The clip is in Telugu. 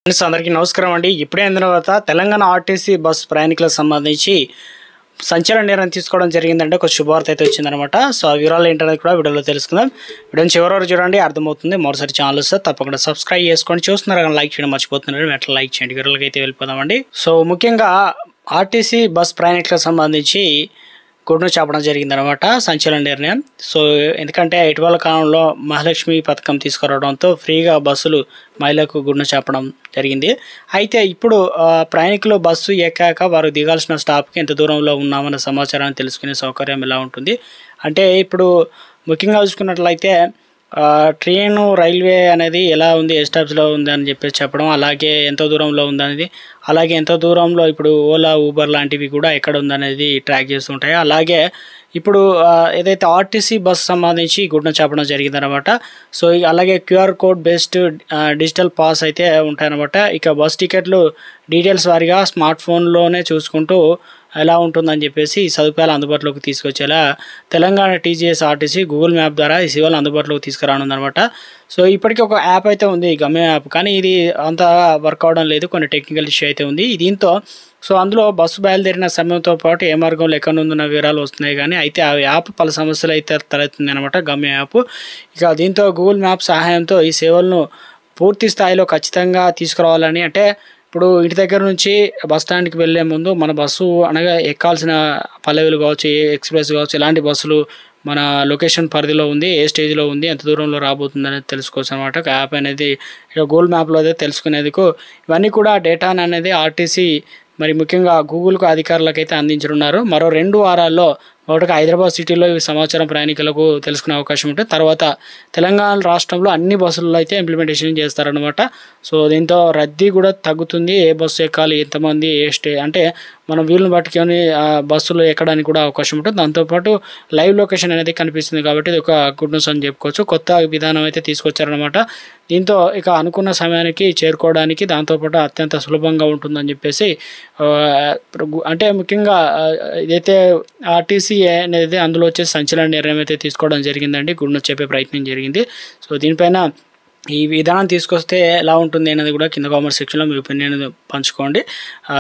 ఫ్రెండ్స్ అందరికీ నమస్కారం అండి. ఇప్పుడే అయిన తర్వాత తెలంగాణ ఆర్టీసీ బస్ ప్రయాణికులకు సంబంధించి సంచలన నిర్ణయం తీసుకోవడం జరిగిందంటే ఒక శుభవార్త అయితే వచ్చిందనమాట. సో ఆ వివరాలు ఏంటనేది కూడా వీడియోలో తెలుసుకుందాం. వీడియోని చివరి వరకు చూడండి, అర్థమవుతుంది. మరోసారి ఛానల్ వస్తే తప్పకుండా సబ్స్క్రైబ్ చేసుకోండి. చూస్తున్నారు కానీ లైక్ చేయడం మర్చిపోతున్నారు, వెంటనే లైక్ చేయండి. వివరాలకి అయితే వెళ్ళిపోదామండి. సో ముఖ్యంగా ఆర్టీసీ బస్ ప్రయాణికులకు సంబంధించి గుడ్ను చెప్పడం జరిగిందనమాట, సంచలన నిర్ణయం. సో ఎందుకంటే ఇటీవల కాలంలో మహాలక్ష్మి పథకం తీసుకురావడంతో ఫ్రీగా బస్సులు మహిళలకు గుడ్ను చెప్పడం జరిగింది. అయితే ఇప్పుడు ప్రయాణికులు బస్సు ఎక్కాక వారు దిగాల్సిన స్టాప్కి ఎంత దూరంలో ఉన్నామన్న సమాచారాన్ని తెలుసుకునే సౌకర్యం ఎలా ఉంటుంది అంటే, ఇప్పుడు ముఖ్యంగా చూసుకున్నట్లయితే ట్రైను రైల్వే అనేది ఎలా ఉంది, ఏ స్టాప్స్లో ఉంది అని చెప్పేసి చెప్పడం, అలాగే ఎంత దూరంలో ఉందనేది, అలాగే ఎంత దూరంలో ఇప్పుడు ఓలా ఊబర్ లాంటివి కూడా ఎక్కడ ఉందనేది ట్రాక్ చేస్తుంటాయి. అలాగే ఇప్పుడు ఏదైతే ఆర్టీసీ బస్ సంబంధించి గుడ్ను చెప్పడం జరిగిందనమాట. సో అలాగే QR code based digital pass అయితే ఉంటాయన్నమాట. ఇక బస్ టికెట్లు డీటెయిల్స్ వారిగా స్మార్ట్ ఫోన్లోనే చూసుకుంటూ ఎలా ఉంటుందని చెప్పేసి ఈ సదుపాయాలు అందుబాటులోకి తీసుకొచ్చేలా Telangana TGS RTC Google map ద్వారా ఈ సేవలు అందుబాటులోకి తీసుకురానుందనమాట. సో ఇప్పటికీ ఒక యాప్ అయితే ఉంది, గమ్యం యాప్, కానీ ఇది అంత వర్క్ అవడం లేదు, కొన్ని టెక్నికల్ ఇష్యూ అయితే ఉంది దీంతో. సో అందులో బస్సు బయలుదేరిన సమయంతో పాటు ఏ మార్గంలో ఎక్కడుందన్న వివరాలు వస్తున్నాయి, కానీ అయితే ఆ యాప్ పలు సమస్యలు అయితే తలెత్తుంది అనమాట, గమ్యం యాప్. ఇక దీంతో గూగుల్ మ్యాప్ సహాయంతో ఈ సేవలను పూర్తి స్థాయిలో ఖచ్చితంగా తీసుకురావాలని, అంటే ఇప్పుడు ఇంటి దగ్గర నుంచి బస్ స్టాండ్కి వెళ్ళే ముందు మన బస్సు అనగా ఎక్కాల్సిన పల్లెలు కావచ్చు, ఏ ఎక్స్ప్రెస్ కావచ్చు, ఎలాంటి బస్సులు మన లొకేషన్ పరిధిలో ఉంది, ఏ స్టేజ్లో ఉంది, ఎంత దూరంలో రాబోతుంది అనేది తెలుసుకోవచ్చు అనమాట. యాప్ అనేది ఇక గూగుల్ మ్యాప్లో అయితే తెలుసుకునేందుకు ఇవన్నీ కూడా డేటా అనేది ఆర్టీసీ మరి ముఖ్యంగా గూగుల్కు అధికారులకు అయితే అందించనున్నారు. మరో 2 వారాల్లో ఒకటిగా హైదరాబాద్ సిటీలో ఈ సమాచారం ప్రయాణికులకు తెలుసుకునే అవకాశం ఉంటుంది. తర్వాత తెలంగాణ రాష్ట్రంలో అన్ని బస్సుల్లో అయితే ఇంప్లిమెంటేషన్ చేస్తారనమాట. సో దీంతో రద్దీ కూడా తగ్గుతుంది, ఏ బస్సు ఎక్కాలి, ఎంతమంది, ఏ అంటే మనం వీళ్ళని పట్టుకొని బస్సులో ఎక్కడానికి కూడా అవకాశం ఉంటుంది. దాంతోపాటు లైవ్ లొకేషన్ అనేది కనిపిస్తుంది, కాబట్టి ఇది ఒక గుడ్ న్యూస్ అని చెప్పుకోవచ్చు. కొత్త విధానం అయితే తీసుకొచ్చారనమాట. దీంతో ఇక అనుకున్న సమయానికి చేరుకోవడానికి దాంతోపాటు అత్యంత సులభంగా ఉంటుందని చెప్పేసి, అంటే ముఖ్యంగా ఇదైతే ఆర్టీసీ అనేది అందులో వచ్చేసి సంచలన నిర్ణయం అయితే తీసుకోవడం జరిగిందండి, గుడ్ న్యూస్ చెప్పే ప్రయత్నం జరిగింది. సో దీనిపైన ఈ విధానం తీసుకొస్తే ఎలా ఉంటుంది అనేది కూడా కింద కామెంట్ సెక్షన్లో మీ ఒపీనియన్ పంచుకోండి.